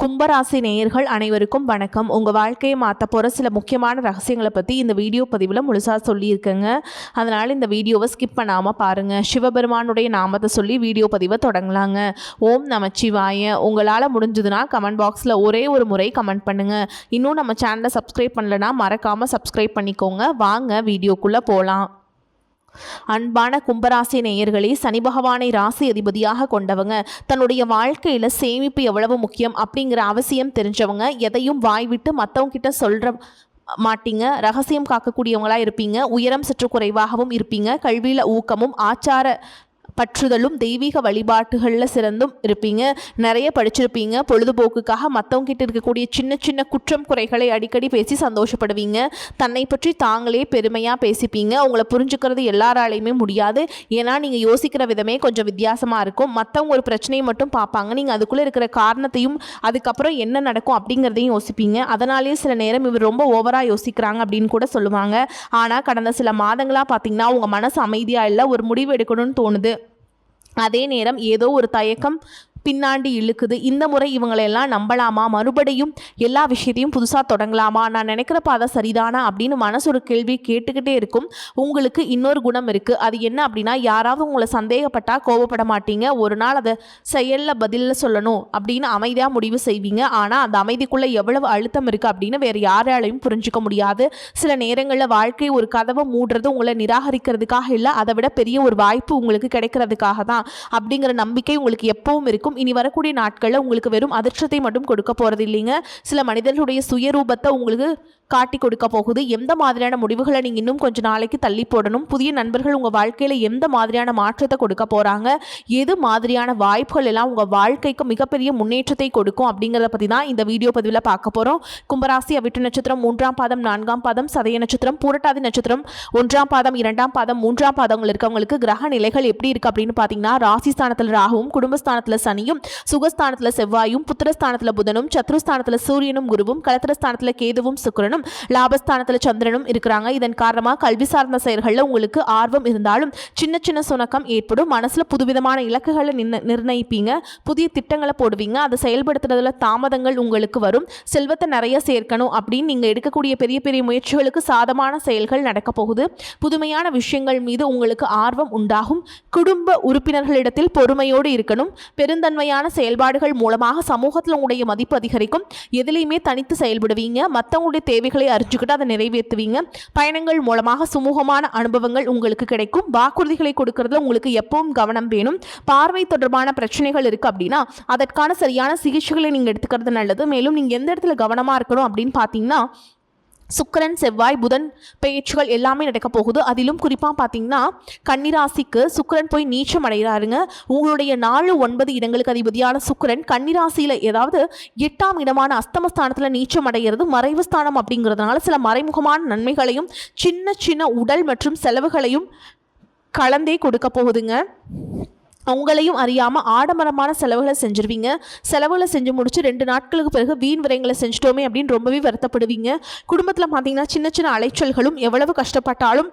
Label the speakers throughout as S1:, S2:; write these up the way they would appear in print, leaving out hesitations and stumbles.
S1: கும்பராசி நேயர்கள் அனைவருக்கும் வணக்கம். உங்கள் வாழ்க்கையை மாற்ற போகிற சில முக்கியமான ரகசியங்களை பற்றி இந்த வீடியோ பதிவில் முழுசாக சொல்லியிருக்கேங்க. அதனால் இந்த வீடியோவை ஸ்கிப் பண்ணாமல் பாருங்கள். சிவபெருமானுடைய நாமத்தை சொல்லி வீடியோ பதிவை தொடங்கலாங்க. ஓம் நமச்சிவாய. உங்களால் முடிஞ்சதுன்னா கமெண்ட் பாக்ஸில் ஒரே ஒரு முறை கமெண்ட் பண்ணுங்கள். இன்னும் நம்ம சேனலை சப்ஸ்கிரைப் பண்ணலைன்னா மறக்காமல் சப்ஸ்கிரைப் பண்ணிக்கோங்க. வாங்க வீடியோக்குள்ளே போகலாம். அன்பான கும்பராசி நேயர்களே, சனி பகவானை ராசி அதிபதியாக கொண்டவங்க, தன்னுடைய வாழ்க்கையில் சேமிப்பு எவ்வளவு முக்கியம் அப்படிங்கிற அவசியம் தெரிஞ்சவங்க, எதையும் வாய் விட்டு மற்றவங்க கிட்ட சொல்கிற மாட்டீங்க, ரகசியம் காக்கக்கூடியவங்களாக இருப்பீங்க, உயரம் சற்று குறைவாகவும் இருப்பீங்க, கல்வியில் ஊக்கமும் ஆச்சார பற்றுதலும் தெய்வீக வழிபாட்டுகளில் சிறந்தும் இருப்பீங்க, நிறைய படிச்சிருப்பீங்க. பொழுதுபோக்குக்காக மற்றவங்கிட்ட இருக்கக்கூடிய சின்ன சின்ன குற்றம் குறைகளை அடிக்கடி பேசி சந்தோஷப்படுவீங்க. தன்னை பற்றி தாங்களே பெருமையாக பேசிப்பீங்க. உங்களை புரிஞ்சுக்கிறது எல்லாராலையுமே முடியாது. ஏன்னா நீங்கள் யோசிக்கிற விதமே கொஞ்சம் வித்தியாசமாக இருக்கும். மற்றவங்க ஒரு பிரச்சனையை மட்டும் பார்ப்பாங்க, நீங்கள் அதுக்குள்ளே இருக்கிற காரணத்தையும் அதுக்கப்புறம் என்ன நடக்கும் அப்படிங்கிறதையும் யோசிப்பீங்க. அதனாலேயே சில நேரம் இவர் ரொம்ப ஓவராக யோசிக்கிறாங்க அப்படின்னு கூட சொல்லுவாங்க. ஆனால் கடந்த சில மாதங்களாக பார்த்தீங்கன்னா உங்கள் மனசு அமைதியாக இல்லை, ஒரு முடிவு எடுக்கணும்னு தோணுது. அதே நேரம் ஏதோ ஒரு தயக்கம் பின்னாடி இழுக்குது. இந்த முறை இவங்களெல்லாம் நம்பலாமா, மறுபடியும் எல்லா விஷயத்தையும் புதுசாக தொடங்கலாமா, நான் நினைக்கிற பாதை சரிதானா அப்படின்னு மனசு ஒரு கேள்வி கேட்டுக்கிட்டே இருக்கும். உங்களுக்கு இன்னொரு குணம் இருக்குது. அது என்ன அப்படின்னா, யாராவது உங்களை சந்தேகப்பட்டால் கோபப்பட மாட்டீங்க. ஒரு நாள் அதை செயலில் பதிலில் சொல்லணும் அப்படின்னு அமைதியாக முடிவு செய்வீங்க. ஆனால் அந்த அமைதிக்குள்ளே எவ்வளவு அழுத்தம் இருக்குது அப்படின்னு வேறு யாராலையும் புரிஞ்சிக்க முடியாது. சில நேரங்களில் வாழ்க்கை ஒரு கதவை மூடுறது உங்களை நிராகரிக்கிறதுக்காக இல்லை, அதை விட பெரிய ஒரு வாய்ப்பு உங்களுக்கு கிடைக்கிறதுக்காக தான் அப்படிங்கிற நம்பிக்கை உங்களுக்கு எப்பவும் இருக்கும். இனி வரக்கூடிய நாட்களில் உங்களுக்கு வெறும் அதிர்ஷ்டத்தை மட்டும் கொடுக்க போகிறது இல்லைங்க, சில மனிதர்களுடைய சுயரூபத்தை உங்களுக்கு காட்டி கொடுக்க போகுது. எந்த மாதிரியான முடிவுகளை நீங்கள் இன்னும் கொஞ்சம் நாளைக்கு தள்ளி போடணும், புதிய நண்பர்கள் உங்கள் வாழ்க்கையில் எந்த மாதிரியான மாற்றத்தை கொடுக்க போகிறாங்க, எது மாதிரியான வாய்ப்புகள் எல்லாம் உங்கள் வாழ்க்கைக்கு மிகப்பெரிய முன்னேற்றத்தை கொடுக்கும் அப்படிங்கிறத பற்றி தான் இந்த வீடியோ பதிவில் பார்க்க போகிறோம். கும்பராசி அவிட்ட நட்சத்திரம் 3ஆம் பாதம் 4ஆம் பாதம், சதய நட்சத்திரம், பூரட்டாதி நட்சத்திரம் 1ஆம் பாதம் 2ஆம் பாதம் 3ஆம் பாதங்கள் இருக்கவங்களுக்கு கிரக நிலைகள் எப்படி இருக்குது அப்படின்னு பார்த்தீங்கன்னா, ராசி ஸ்தானத்தில் ராகுவும், குடும்பஸ்தானத்தில் சனியும், சுகஸ்தானத்தில் செவ்வாயும், புத்திரஸ்தானத்தில் புதனும், சத்ருஸ்தானத்தில் சூரியனும் குருவும், கலத்திரஸ்தானத்தில் கேதுவும் சுக்கிரனும், லாபஸ்தானத்தில் சந்திரனும் இருக்கிறாங்க. இதன் காரணமாக கல்வி சார்ந்த செயல்களில் உங்களுக்கு ஆர்வம் இருந்தாலும் சின்ன சின்ன சுணக்கம் ஏற்படும். மனசில் புதுவிதமான இலக்குகளை நிர்ணயிப்பீங்க, புதிய திட்டங்களை போடுவீங்க. அதை செயல்படுத்துறதுல தாமதங்கள் உங்களுக்கு வரும். செல்வத்தை நிறைய சேர்க்கணும் அப்படின்னு நீங்கள் எடுக்கக்கூடிய பெரிய பெரிய முயற்சிகளுக்கு சாதமான செயல்கள் நடக்க போகுது. புதுமையான விஷயங்கள் மீது உங்களுக்கு ஆர்வம் உண்டாகும். குடும்ப உறுப்பினர்களிடத்தில் பொறுமையோடு இருக்கணும். பெருந்தன்மையான செயல்பாடுகள் மூலமாக சமூகத்தில் உங்களுடைய மதிப்பு அதிகரிக்கும். எதிலையுமே தனித்து செயல்படுவீங்க. மற்றவங்களுடைய தேவைகளை அறிஞ்சுக்கிட்டு அதை நிறைவேற்றுவீங்க. பயணங்கள் மூலமாக சுமூகமான அனுபவங்கள் உங்களுக்கு கிடைக்கும். வாக்குறுதிகளை கொடுக்கறதுல உங்களுக்கு எப்பவும் கவனம் வேணும். பார்வை தொடர்பான பிரச்சனைகள் இருக்குது அப்படின்னா அதற்கான சரியான சிகிச்சைகளை நீங்கள் எடுத்துக்கிறது நல்லது. மேலும் நீங்கள் எந்த இடத்துல கவனமாக இருக்கணும் அப்படின்னு பார்த்தீங்கன்னா, சுக்கிரன் செவ்வாய் புதன் பெயர்ச்சிகள் எல்லாமே நடக்க போகுது. அதிலும் குறிப்பாக பார்த்தீங்கன்னா கன்னிராசிக்கு சுக்கிரன் போய் நீச்சம் அடைகிறாருங்க. உங்களுடைய 4, 9 இடங்களுக்கு அதிபதியான சுக்கிரன் கன்னிராசியில் ஏதாவது 8ஆம் இடமான அஸ்தமஸ்தானத்தில் நீச்சம் அடைகிறது மறைவு ஸ்தானம் அப்படிங்கிறதுனால சில மறைமுகமான நன்மைகளையும் சின்ன சின்ன உடல் மற்றும் செலவுகளையும் கலந்தே கொடுக்க போகுதுங்க. உங்களையும் அறியாமல் ஆடம்பரமான செலவுகளை செஞ்சுருவீங்க. செலவுகளை செஞ்சு முடிச்சு 2 நாட்களுக்கு பிறகு வீண் விரயங்களை செஞ்சுட்டோமே அப்படின்னு ரொம்பவே வருத்தப்படுவீங்க. குடும்பத்தில் பார்த்தீங்கன்னா சின்ன சின்ன அலைச்சல்களும், எவ்வளவு கஷ்டப்பட்டாலும்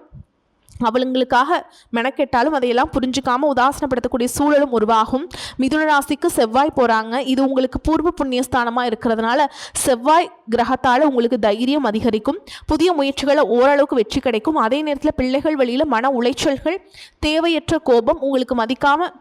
S1: அவளுங்களுக்காக மெனக்கெட்டாலும் அதையெல்லாம் புரிஞ்சுக்காமல் உதாசனப்படுத்தக்கூடிய சூழலும் உருவாகும். மிதுன ராசிக்கு செவ்வாய் போகிறாங்க. இது உங்களுக்கு பூர்வ புண்ணியஸ்தானமாக இருக்கிறதுனால செவ்வாய் கிரகத்தால் உங்களுக்கு தைரியம் அதிகரிக்கும். புதிய முயற்சிகளை ஓரளவுக்கு வெற்றி கிடைக்கும். அதே நேரத்தில் பிள்ளைகள் வழியில் மன உளைச்சல்கள், தேவையற்ற கோபம், உங்களுக்கு மதிக்காமல்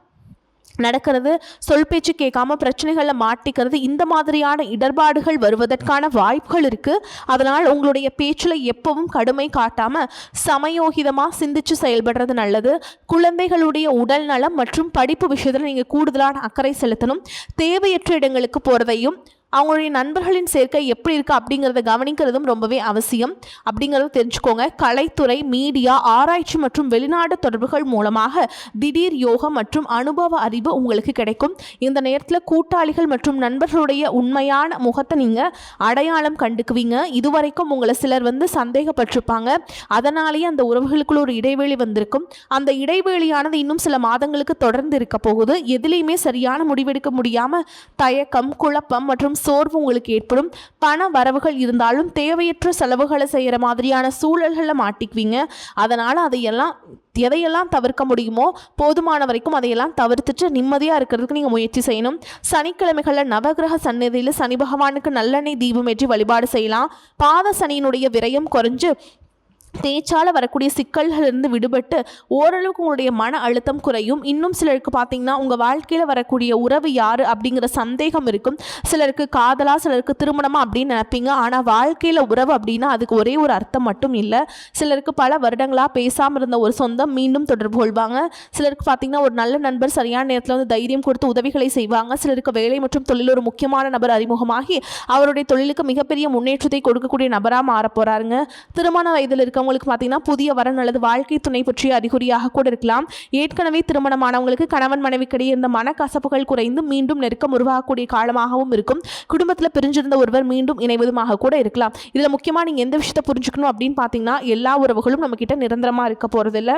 S1: நடக்கிறது, சொல் பேச்சு கேட்காம பிரச்சனைகளில் மாட்டிக்கிறது, இந்த மாதிரியான இடர்பாடுகள் வருவதற்கான வாய்ப்புகள் இருக்குது. அதனால் உங்களுடைய பேச்சில் எப்பவும் கடுமை காட்டாமல் சமயோகிதமாக சிந்திச்சு செயல்படுறது நல்லது. குழந்தைகளுடைய உடல் நலம் மற்றும் படிப்பு விஷயத்தில் நீங்கள் கூடுதலான அக்கறை செலுத்தணும். தேவையற்ற இடங்களுக்கு போகிறதையும் அவங்களுடைய நண்பர்களின் சேர்க்கை எப்படி இருக்குது அப்படிங்கிறத கவனிக்கிறதும் ரொம்பவே அவசியம் அப்படிங்கிறத தெரிஞ்சுக்கோங்க. கலைத்துறை, மீடியா, ஆராய்ச்சி மற்றும் வெளிநாடு தொடர்புகள் மூலமாக திடீர் யோகம் மற்றும் அனுபவ அறிவு உங்களுக்கு கிடைக்கும். இந்த நேரத்தில் கூட்டாளிகள் மற்றும் நண்பர்களுடைய உண்மையான முகத்தை நீங்கள் அடையாளம் கண்டுக்குவீங்க. இதுவரைக்கும் உங்களை சிலர் சந்தேகப்பட்டிருப்பாங்க. அதனாலேயே அந்த உறவுகளுக்குள்ள ஒரு இடைவெளி வந்திருக்கும். அந்த இடைவெளியானது இன்னும் சில மாதங்களுக்கு தொடர்ந்து இருக்க போகுது. எதுலேயுமே சரியான முடிவெடுக்க முடியாமல் தயக்கம், குழப்பம் மற்றும் மனம் சோர்வு உங்களுக்கு ஏற்படும். பண வரவுகள் இருந்தாலும் தேவையற்ற செலவுகளை செய்கிற மாதிரியான சூழல்களில் மாட்டிக்குவீங்க. அதனால் எதையெல்லாம் தவிர்க்க முடியுமோ போதுமான வரைக்கும் அதையெல்லாம் தவிர்த்துட்டு நிம்மதியாக இருக்கிறதுக்கு நீங்கள் முயற்சி செய்யணும். சனிக்கிழமைகளில் நவகிரக சந்நிதியில் சனி பகவானுக்கு நல்லெண்ணெய் தீபம் ஏற்றி வழிபாடு செய்யலாம். பாத சனியினுடைய விரயம் குறைஞ்சு தேய்ச்சால் வரக்கூடிய சிக்கல்களிலிருந்து விடுபட்டு ஓரளவுக்கு உங்களுடைய மன அழுத்தம் குறையும். இன்னும் சிலருக்கு பார்த்தீங்கன்னா உங்கள் வாழ்க்கையில் வரக்கூடிய உறவு யார் அப்படிங்கிற சந்தேகம் இருக்கும். சிலருக்கு காதலா, சிலருக்கு திருமணமா அப்படின்னு நினைப்பீங்க. ஆனால் வாழ்க்கையில் உறவு அப்படின்னா அதுக்கு ஒரே ஒரு அர்த்தம் மட்டும் இல்லை. சிலருக்கு பல வருடங்களாக பேசாமல் இருந்த ஒரு சொந்தம் மீண்டும் தொடர்பு கொள்வாங்க. சிலருக்கு பார்த்தீங்கன்னா ஒரு நல்ல நண்பர் சரியான நேரத்தில் வந்து தைரியம் கொடுத்து உதவிகளை செய்வாங்க. சிலருக்கு வேலை மற்றும் தொழில் ஒரு முக்கியமான நபர் அறிமுகமாகி அவருடைய தொழிலுக்கு மிகப்பெரிய முன்னேற்றத்தை கொடுக்கக்கூடிய நபராக மாற போகிறாருங்க. திருமண வயதில் இருக்க உங்களுக்கு பார்த்தீங்கன்னா புதிய வரன் அல்லது வாழ்க்கை துணை பற்றிய அறிகுறியாக கூட இருக்கலாம். ஏற்கனவே திருமணமானவங்களுக்கு கணவன் மனைவிக்கிடையே இந்த மனக்கசப்புகள் குறைந்து மீண்டும் நெருக்கம் உருவாகக்கூடிய காலமாகவும் இருக்கும். குடும்பத்தில் பிரிஞ்சிருந்த ஒருவர் மீண்டும் இணைவதுமாக கூட இருக்கலாம். இதில் முக்கியமாக நீங்கள் எந்த விஷயத்தை புரிஞ்சுக்கணும் அப்படின்னு பார்த்தீங்கன்னா எல்லா உறவுகளும் நம்மக்கிட்ட நிரந்தரமாக இருக்க போகிறதில்ல.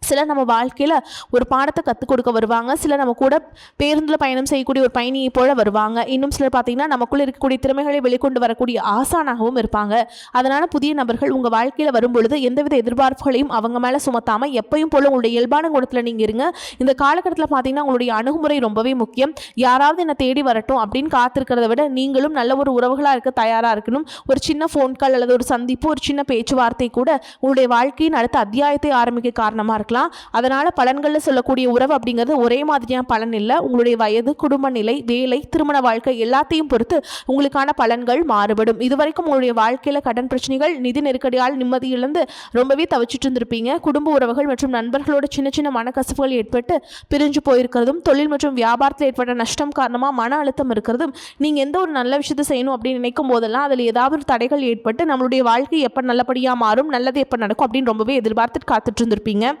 S1: சிலர் நம்ம வாழ்க்கையில் ஒரு பாடத்தை கற்றுக் கொடுக்க வருவாங்க. சிலர் நம்ம கூட பேருந்தில் பயணம் செய்யக்கூடிய ஒரு பயணியை போல வருவாங்க. இன்னும் சிலர் பார்த்திங்கன்னா நமக்குள்ளே இருக்கக்கூடிய திறமைகளை வெளிக்கொண்டு வரக்கூடிய ஆசானாகவும் இருப்பாங்க. அதனால் புதிய நபர்கள் உங்கள் வாழ்க்கையில் வரும்பொழுது எந்தவித எதிர்பார்ப்புகளையும் அவங்க மேலே சுமத்தாமல் எப்பயும் போல் உங்களுடைய இயல்பான குணத்தில் நீங்கள் இருங்க. இந்த காலகட்டத்தில் பார்த்திங்கன்னா உங்களுடைய அணுகுமுறை ரொம்பவே முக்கியம். யாராவது என்னை தேடி வரட்டும் அப்படின்னு காத்திருக்கிறத விட நீங்களும் நல்ல ஒரு உறவுகளாக இருக்க தயாராக இருக்கணும். ஒரு சின்ன ஃபோன் கால் அல்லது ஒரு சந்திப்பு, ஒரு சின்ன பேச்சுவார்த்தை கூட உங்களுடைய வாழ்க்கையின் அடுத்த அத்தியாயத்தை ஆரம்பிக்க காரணமாக இருக்கலாம். அதனால பலன்கள்ல சொல்லக்கூடிய உறவு அப்படிங்கிறது ஒரே மாதிரியான பலன் இல்லை. உங்களுடைய வயது, குடும்ப நிலை, வேலை, திருமண வாழ்க்கை எல்லாத்தையும் பொறுத்து உங்களுக்கான பலன்கள் மாறுபடும். இதுவரைக்கும் உங்களுடைய வாழ்க்கையில கடன் பிரச்சனைகள், நிதி நெருக்கடியால் நிம்மதி இழந்து ரொம்பவே தவிச்சிட்டு இருந்திருப்பீங்க. குடும்ப உறவுகள் மற்றும் நண்பர்களோட சின்ன சின்ன மனக்கசப்புகள் ஏற்பட்டு பிரிஞ்சு போயிருக்கிறதும், தொழில் மற்றும் வியாபாரத்தில் ஏற்பட்ட நஷ்டம் காரணமா மன அழுத்தம் இருக்கிறதும், நீங்க எந்த ஒரு நல்ல விஷயத்தை செய்யணும் அப்படின்னு நினைக்கும் போதெல்லாம் அதில் ஏதாவது ஒரு தடைகள் ஏற்பட்டு நம்மளுடைய வாழ்க்கை எப்போ நல்லபடியாக மாறும், நல்லது எப்போ நடக்கும் அப்படின்னு ரொம்பவே எதிர்பார்த்துட்டு காத்துட்டு இருந்திருப்பீங்க.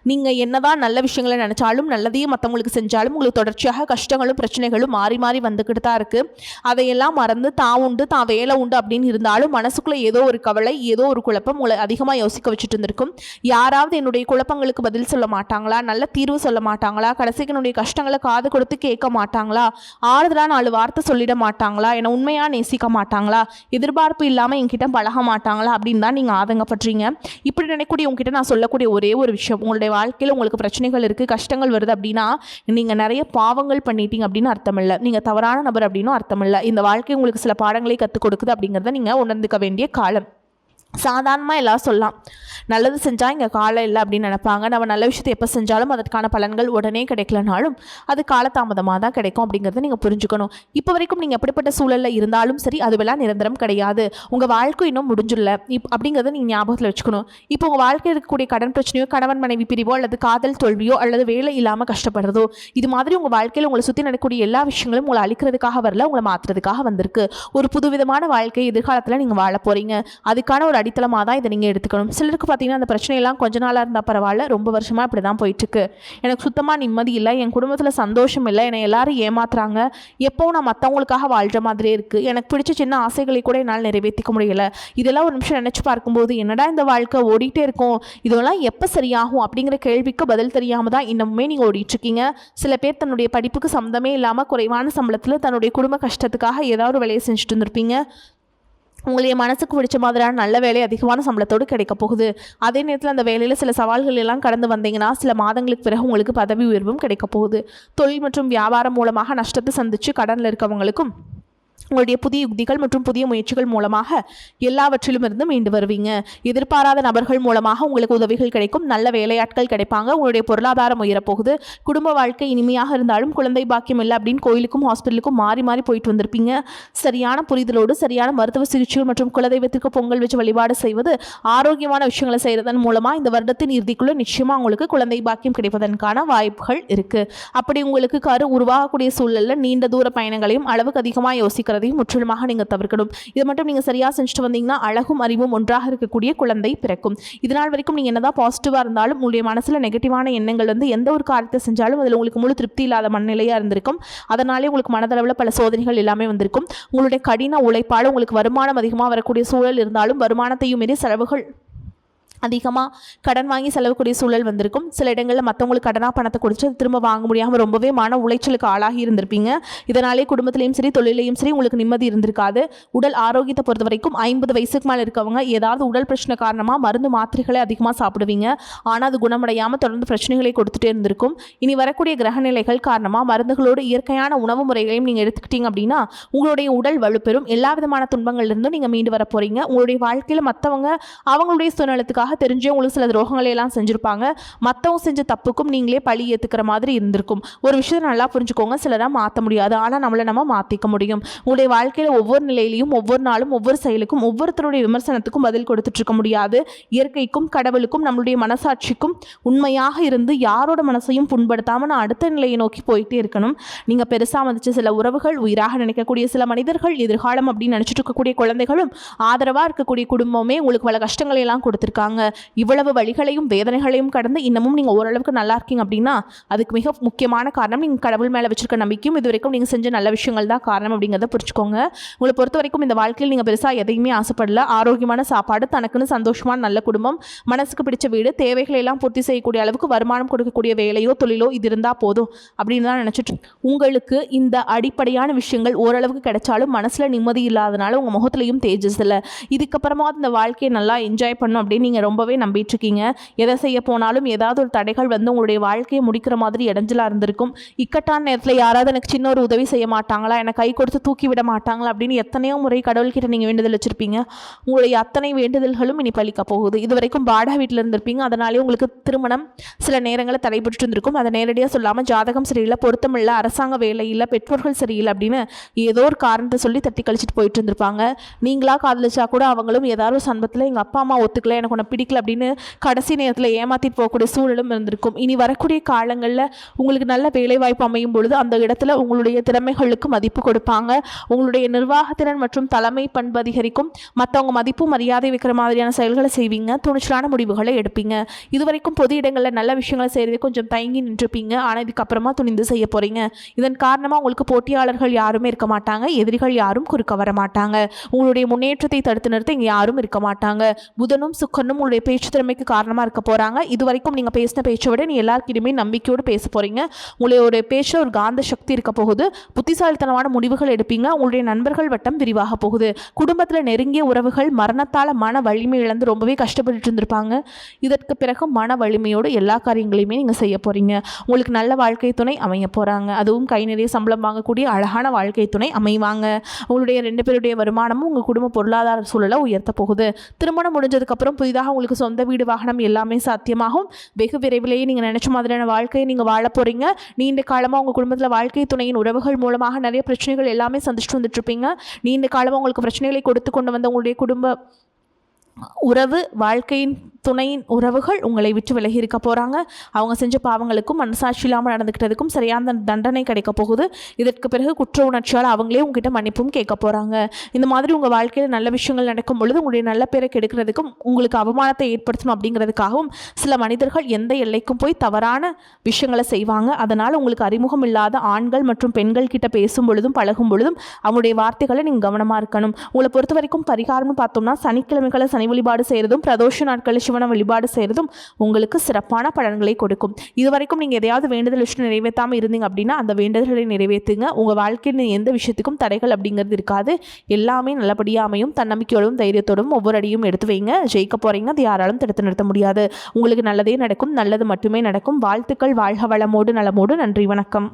S1: நீங்கள் என்னதான் நல்ல விஷயங்களை நினச்சாலும், நல்லதையும் மற்றவங்களுக்கு செஞ்சாலும் உங்களுக்கு தொடர்ச்சியாக கஷ்டங்களும் பிரச்சனைகளும் மாறி மாறி வந்துக்கிட்டு தான் இருக்குது. அதையெல்லாம் மறந்து தான் உண்டு, தான் வேலை உண்டு அப்படின்னு இருந்தாலும் மனசுக்குள்ளே ஏதோ ஒரு கவலை, ஏதோ ஒரு குழப்பம் உங்களை அதிகமாக யோசிக்க வச்சுட்டு இருந்திருக்கும். யாராவது என்னுடைய குழப்பங்களுக்கு பதில் சொல்ல மாட்டாங்களா, நல்ல தீர்வு சொல்ல மாட்டாங்களா, கடைசிக்கு என்னுடைய கஷ்டங்களை காது கொடுத்து கேட்க மாட்டாங்களா, ஆறுதலாக 4 வார்த்தை சொல்லிட மாட்டாங்களா, என்னை உண்மையாக நேசிக்க மாட்டாங்களா, எதிர்பார்ப்பு இல்லாமல் என்கிட்ட பழக மாட்டாங்களா அப்படின்னு தான் நீங்கள் ஆதங்கப்படுறீங்க. இப்படி நினைக்கக்கூடிய உங்ககிட்ட நான் சொல்லக்கூடிய ஒரே ஒரு விஷயம், உங்களுடைய வாழ்க்கையில் உங்களுக்கு பிரச்சனைகள் இருக்குது, கஷ்டங்கள் வருது அப்படின்னா நீங்கள் நிறைய பாவங்கள் பண்ணிட்டீங்க அப்படின்னு அர்த்தம் இல்லை. நீங்கள் தவறான நபர் அப்படின்னும் அர்த்தம் இல்லை. இந்த வாழ்க்கை உங்களுக்கு சில பாடங்களை கற்றுக் கொடுக்குது அப்படிங்கிறத நீங்கள் உணர்ந்துக்க வேண்டிய காலம். சாதாரணமாக எல்லாம் சொல்லலாம், நல்லது செஞ்சால் இங்கே காலம் இல்லை அப்படின்னு நினைப்பாங்க. நம்ம நல்ல விஷயத்தை எப்போ செஞ்சாலும் அதற்கான பலன்கள் உடனே கிடைக்கலனாலும் அது காலதாமதமாக தான் கிடைக்கும் அப்படிங்கிறத நீங்கள் புரிஞ்சுக்கணும். இப்போ வரைக்கும் நீங்கள் எப்படிப்பட்ட சூழலில் இருந்தாலும் சரி, அதுவெல்லாம் நிரந்தரம் கிடையாது. உங்கள் வாழ்க்கை இன்னும் முடிஞ்சிடல அப்படிங்கிறத நீங்கள் ஞாபகத்தில் வச்சுக்கணும். இப்போ உங்கள் வாழ்க்கையில் இருக்கக்கூடிய கடன் பிரச்சனையோ, கணவன் மனைவி பிரிவோ, அல்லது காதல் தோல்வியோ, அல்லது வேலை இல்லாமல் கஷ்டப்படுறதோ, இது மாதிரி உங்கள் வாழ்க்கையில் உங்களை சுற்றி நடக்கக்கூடிய எல்லா விஷயங்களும் உங்களை அழிக்கிறதுக்காக வரல, உங்களை மாற்றுறதுக்காக வந்திருக்கு. ஒரு புதுவிதமான வாழ்க்கை எதிர்காலத்தில் நீங்கள் வாழ போகிறீங்க. அதுக்கான ஒரு அடித்தளமாக தான் இதை நீங்கள் எடுத்துக்கணும். சிலருக்கு பார்த்தீங்கன்னா அந்த பிரச்சனையெல்லாம் கொஞ்ச நாளாக இருந்தால் பரவாயில்ல, ரொம்ப வருஷமாக இப்படி தான் போயிட்டுருக்கு, எனக்கு சுத்தமாக நிம்மதி இல்லை, என் குடும்பத்தில் சந்தோஷம் இல்லை, என்னை எல்லாரும் ஏமாத்துறாங்க, எப்போவும் நான் மற்றவங்களுக்காக வாழ்கிற மாதிரியே இருக்குது, எனக்கு பிடிச்ச சின்ன ஆசைகளை கூட என்னால் நிறைவேற்றிக்க முடியலை, இதெல்லாம் ஒரு நிமிஷம் நினச்சி பார்க்கும்போது என்னடா இந்த வாழ்க்கை ஓடிட்டே இருக்கும், இதெல்லாம் எப்போ சரியாகும் அப்படிங்கிற கேள்விக்கு பதில் தெரியாமல் தான் இன்னமுமே நீங்கள் ஓடிட்டுருக்கீங்க. சில பேர் தன்னுடைய படிப்புக்கு சம்மந்தமே இல்லாமல் குறைவான சம்பளத்தில் தன்னுடைய குடும்ப கஷ்டத்துக்காக ஏதாவது ஒரு வேலையை செஞ்சுட்டு இருந்திருப்பீங்க. உங்களுடைய மனசுக்கு பிடிச்ச மாதிரியான நல்ல வேலை அதிகமான சம்பளத்தோடு கிடைக்க போகுது. அதே நேரத்தில் அந்த வேலையில் சில சவால்கள் எல்லாம் கடந்து வந்தீங்கன்னா சில மாதங்களுக்கு பிறகு உங்களுக்கு பதவி உயர்வும் கிடைக்க போகுது. தொழில் மற்றும் வியாபாரம் மூலமாக நஷ்டத்தை சந்தித்து கடனில் இருக்கவங்களுக்கும் உங்களுடைய புதிய யுக்திகள் மற்றும் புதிய முயற்சிகள் மூலமாக எல்லாவற்றிலும் இருந்து மீண்டு வருவீங்க. எதிர்பாராத நபர்கள் மூலமாக உங்களுக்கு உதவிகள் கிடைக்கும், நல்ல வேலையாட்கள் கிடைப்பாங்க, உங்களுடைய பொருளாதாரம் உயரப்போகுது. குடும்ப வாழ்க்கை இனிமையாக இருந்தாலும் குழந்தை பாக்கியம் இல்லை அப்படின்னு கோயிலுக்கும் ஹாஸ்பிட்டலுக்கும் மாறி மாறி போயிட்டு வந்திருப்பீங்க. சரியான புரிதலோடு சரியான மருத்துவ சிகிச்சைகள் மற்றும் குலதெய்வத்திற்கு பொங்கல் வச்சு வழிபாடு செய்வது, ஆரோக்கியமான விஷயங்களை செய்கிறதன் மூலமாக இந்த வருடத்தின் இறுதிக்குள்ள நிச்சயமாக உங்களுக்கு குழந்தை பாக்கியம் கிடைப்பதற்கான வாய்ப்புகள் இருக்குது. அப்படி உங்களுக்கு கரு உருவாகக்கூடிய சூழலில் நீண்ட தூர பயணங்களையும் அளவுக்கு அதிகமாக யோசிக்கிறது முற்றிலுமாக நீங்கள் தவிர்க்கணும். இதை மட்டும் நீங்கள் சரியாக செஞ்சுட்டு வந்தீங்கன்னா அழகும் அறிவும் ஒன்றாக இருக்கக்கூடிய குழந்தை பிறக்கும். இதனால் வரைக்கும் நீங்கள் என்னதான் பாசிட்டிவாக இருந்தாலும் உங்களுடைய மனசில் நெகட்டிவான எண்ணங்கள் வந்து எந்த ஒரு காரியத்தை செஞ்சாலும் அதில் உங்களுக்கு முழு திருப்தி இல்லாத மனநிலையாக இருந்திருக்கும். அதனாலே உங்களுக்கு மனதளவில் பல சோதனைகள் எல்லாமே வந்திருக்கும். உங்களுடைய கடின உழைப்பால் உங்களுக்கு வருமானம் அதிகமாக வரக்கூடிய சூழல் இருந்தாலும் வருமானத்தையும் மீறி செலவுகள் அதிகமாக கடன் வாங்கி செலவுக்கூடிய சூழல் வந்திருக்கும். சில இடங்களில் மற்றவங்களுக்கு கடனாக பணத்தை கொடுத்து திரும்ப வாங்க முடியாமல் ரொம்பவே மன உளைச்சலுக்கு ஆளாகி இருந்திருப்பீங்க. இதனாலே குடும்பத்திலையும் சரி தொழிலையும் சரி உங்களுக்கு நிம்மதி இருந்திருக்காது. உடல் ஆரோக்கியத்தை பொறுத்த வரைக்கும் 50 வயசுக்கு மேலே இருக்கவங்க ஏதாவது உடல் பிரச்சனை காரணமாக மருந்து மாத்திரைகளை அதிகமாக சாப்பிடுவீங்க. ஆனால் அது குணமடையாமல் தொடர்ந்து பிரச்சனைகளை கொடுத்துட்டே இருந்திருக்கும். இனி வரக்கூடிய கிரகநிலைகள் காரணமாக மருந்துகளோடு இயற்கையான உணவு முறைகளையும் நீங்கள் எடுத்துக்கிட்டீங்க அப்படின்னா உங்களுடைய உடல் வலுப்பெறும். எல்லா விதமான துன்பங்கள்லேருந்தும் நீங்கள் மீண்டு வர போகிறீங்க. உங்களுடைய வாழ்க்கையில் மற்றவங்க அவங்களுடைய சுயநலத்துக்காக தெரிஞ்சே உங்களுக்கு சில துரோகங்களை எல்லாம் செஞ்சுருப்பாங்க. மற்றவங்க செஞ்ச தப்புக்கும் நீங்களே பழி ஏற்றுக்கிற மாதிரி இருந்திருக்கும். ஒரு விஷயத்தை நல்லா புரிஞ்சுக்கோங்க, சிலராக மாற்ற முடியாது, ஆனால் நம்மளை நம்ம மாற்றிக்க முடியும். உங்களுடைய வாழ்க்கையில் ஒவ்வொரு நிலையிலையும் ஒவ்வொரு நாளும் ஒவ்வொரு செயலுக்கும் ஒவ்வொருத்தருடைய விமர்சனத்துக்கும் பதில் கொடுத்துட்ருக்க முடியாது. இயற்கைக்கும் கடவுளுக்கும் நம்மளுடைய மனசாட்சிக்கும் உண்மையாக இருந்து யாரோட மனசையும் புண்படுத்தாமல் நான் அடுத்த நிலையை நோக்கி போயிட்டே இருக்கணும். நீங்கள் பெருசாக வந்துச்சு சில உறவுகள், உயிராக நினைக்கக்கூடிய சில மனிதர்கள், எதிர்காலம் அப்படின்னு நினச்சிட்டு இருக்கக்கூடிய குழந்தைகளும், ஆதரவாக இருக்கக்கூடிய குடும்பமே உங்களுக்கு பல கஷ்டங்களை எல்லாம் கொடுத்துருக்காங்க. இவ்வளவு வழிகளையும் வேதனைகளையும் கடந்து இன்னமும் நீங்கள் ஓரளவுக்கு நல்லா இருக்கீங்க அப்படின்னா அதுக்கு மிக முக்கியமான காரணம் நீங்கள் கடவுள் மேலே வச்சிருக்க நம்பிக்கையும் இது வரைக்கும் நீங்கள் செஞ்ச நல்ல விஷயங்கள் தான் காரணம் அப்படிங்கிறத புரிஞ்சுக்கோங்க. உங்களை பொறுத்த வரைக்கும் இந்த வாழ்க்கையில் நீங்கள் பெருசாக எதையுமே ஆசைப்படல. ஆரோக்கியமான சாப்பாடு, தனக்குன்னு சந்தோஷமான நல்ல குடும்பம், மனசுக்கு பிடிச்ச வீடு, தேவைகளை எல்லாம் பூர்த்தி செய்யக்கூடிய அளவுக்கு வருமானம் கொடுக்கக்கூடிய வேலையோ தொழிலோ இது இருந்தால் போதும் அப்படின்னு தான் நினச்சிட்டு உங்களுக்கு இந்த அடிப்படையான விஷயங்கள் ஓரளவுக்கு கிடைச்சாலும் மனசில் நிம்மதி இல்லாதனால உங்கள் முகத்துலையும் தேஜஸ் இல்லை. இதுக்கப்புறமா இந்த வாழ்க்கையை நல்லா என்ஜாய் பண்ணும் அப்படின்னு நீங்கள் ரொம்பவே நம்பிட்டு இருக்கீங்க. எதை செய்ய போனாலும் ஏதாவது ஒரு தடைகள் வந்து உங்களுடைய வாழ்க்கையை முடிக்கிற மாதிரி இடைஞ்சலாக இருந்திருக்கும். இக்கட்டான நேரத்தில் யாராவது எனக்கு சின்ன ஒரு உதவி செய்ய மாட்டாங்களா, என்னை கை கொடுத்து தூக்கி விட மாட்டாங்களா அப்படின்னு எத்தனையோ முறை கடவுள்கிட்ட நீங்கள் வேண்டுதல் வச்சுருப்பீங்க. உங்களுடைய அத்தனை வேண்டுதல்களும் இனி பலிக்க போகுது. இது வரைக்கும் வாடகை வீட்டில் இருந்திருப்பீங்க. அதனாலே உங்களுக்கு திருமணம் சில நேரங்களில் தடைபட்டு இருந்திருக்கும். அதை நேரடியாக சொல்லாமல் ஜாதகம் சரியில்லை, பொருத்தம் இல்லை, அரசாங்க வேலை இல்லை, பெற்றோர்கள் சரியில்லை அப்படின்னு ஏதோ ஒரு காரணத்தை சொல்லி தட்டி கழிச்சிட்டு போயிட்டு இருந்திருப்பாங்க. நீங்களா காதலிச்சா கூட அவங்களும் ஏதாவது ஒரு சந்தர்ப்பத்தில் எங்கள் அப்பா அம்மா ஒத்துக்கல, எனக்கு உன்னை பிடிக்கல அப்படின்னு கடைசி நேரத்தில் ஏமாற்றிட்டு போகக்கூடிய சூழலும் இருந்திருக்கும். இனி வரக்கூடிய காலங்களில் உங்களுக்கு நல்ல வேலைவாய்ப்பு அமையும் பொழுது அந்த இடத்துல உங்களுடைய திறமைகளுக்கு மதிப்பு கொடுப்பாங்க. உங்களுடைய நிர்வாகத்திறன் மற்றும் தலைமை பண்பு அதிகரிக்கும். மற்றவங்க மதிப்பு மரியாதை வைக்கிற மாதிரியான செயல்களை செய்வீங்க. துணிச்சலான முடிவுகளை எடுப்பீங்க. இதுவரைக்கும் பொது இடங்களில் நல்ல விஷயங்களை செய்கிறதே கொஞ்சம் தயங்கி நின்றுப்பீங்க. ஆனால் இதுக்கப்புறமா துணிந்து செய்ய போகிறீங்க. இதன் காரணமாக உங்களுக்கு போட்டியாளர்கள் யாருமே இருக்க மாட்டாங்க. எதிரிகள் யாரும் குறுக்க வர மாட்டாங்க. உங்களுடைய முன்னேற்றத்தை தடுத்து நிறுத்த இங்கே யாரும் இருக்க மாட்டாங்க. புதனும் சுக்கரனும் உங்களுடைய பேச்சு திறமைக்கு காரணமாக இருக்க போகிறாங்க. இது வரைக்கும் நீங்கள் பேசின பேச்சை விட நீ எல்லாருக்கிட்டையுமே நம்பிக்கையோடு பேச போகிறீங்க. உங்களுடைய பேச்சில் ஒரு காந்த சக்தி இருக்க போகுது. புத்திசாலித்தனமான முடிவுகள் எடுப்பீங்க. உங்களுடைய நண்பர்கள் வட்டம் விரிவாக போகுது. குடும்பத்தில் நெருங்கிய உறவுகள் மரணத்தால் மன வலிமை இழந்து ரொம்பவே கஷ்டப்பட்டு இருந்திருப்பாங்க. இதற்கு பிறகு மன வலிமையோடு எல்லா காரியங்களையுமே நீங்கள் செய்ய போகிறீங்க. உங்களுக்கு நல்ல வாழ்க்கை துணை அமைய போகிறாங்க. அதுவும் கை நிறைய சம்பளம் வாங்கக்கூடிய அழகான வாழ்க்கை துணை அமைவாங்க. உங்களுடைய 2 பேருடைய வருமானமும் உங்கள் குடும்ப பொருளாதார சூழலை உயர்த்த போகுது. திருமணம் முடிஞ்சதுக்கப்புறம் புதிதாக உங்களுக்கு சொந்த வீடு வாகனம் எல்லாமே சாத்தியமாகும். வெகு விரைவிலேயே நீங்கள் நினைச்ச மாதிரியான வாழ்க்கையை நீங்கள் வாழ போகிறீங்க. நீண்ட காலமாக உங்கள் குடும்பத்தில் வாழ்க்கை துணையின் உறவுகள் மூலமாக நிறைய பிரச்சனைகள் எல்லாமே சந்திச்சுட்டு வந்துட்டுருப்பீங்க. நீண்ட காலமாக உங்களுக்கு பிரச்சனைகளை கொடுத்து கொண்டு வந்த உங்களுடைய குடும்ப உறவு வாழ்க்கையின் துணையின் உறவுகள் உங்களை விட்டு விலகி இருக்க போகிறாங்க. அவங்க செஞ்ச பாவங்களுக்கும் மனசாட்சி இல்லாமல் நடந்துக்கிட்டதுக்கும் சரியான தண்டனை கிடைக்க போகுது. இதற்கு பிறகு குற்ற உணர்ச்சியால் அவங்களே உங்ககிட்ட மன்னிப்பும் கேட்க போகிறாங்க. இந்த மாதிரி உங்கள் வாழ்க்கையில் நல்ல விஷயங்கள் நடக்கும் பொழுது உங்களுடைய நல்ல பேரை கெடுக்கிறதுக்கும் உங்களுக்கு அவமானத்தை ஏற்படுத்தணும் அப்படிங்கிறதுக்காகவும் சில மனிதர்கள் எந்த எல்லைக்கும் போய் தவறான விஷயங்களை செய்வாங்க. அதனால் உங்களுக்கு அறிமுகம் இல்லாத ஆண்கள் மற்றும் பெண்கள் கிட்ட பேசும் பொழுதும் பழகும் பொழுதும் அவங்களுடைய வார்த்தைகளை நீங்கள் கவனமாக இருக்கணும். உங்களை பொறுத்த வரைக்கும் பரிகாரம்னு பார்த்தோம்னா சனிக்கிழமைகளை சனி வழிபாடு செய்கிறதும் பிரதோஷ நாட்களில் சிவனை வழிபாடு செய்கிறதும் உங்களுக்கு சிறப்பான பலன்களை கொடுக்கும். இதுவரைக்கும் நீங்கள் எதையாவது வேண்டுதல் விஷயம் நிறைவேற்றாமல் இருந்தீங்க அப்படின்னா அந்த வேண்டுதல்களை நிறைவேற்றுங்க. உங்கள் வாழ்க்கையில் எந்த விஷயத்துக்கும் தடைகள் அப்படிங்கிறது இருக்காது. எல்லாமே நல்லபடியாக அமையும். தன்னம்பிக்கையோடும் தைரியத்தோடும் ஒவ்வொரு அடியும் எடுத்து வைங்க. ஜெயிக்க போகிறீங்க. அது யாராலும் தடுத்து நிறுத்த முடியாது. உங்களுக்கு நல்லதே நடக்கும். நல்லது மட்டுமே நடக்கும். வாழ்த்துக்கள். வாழ்க வளமோடு நலமோடு. நன்றி. வணக்கம்.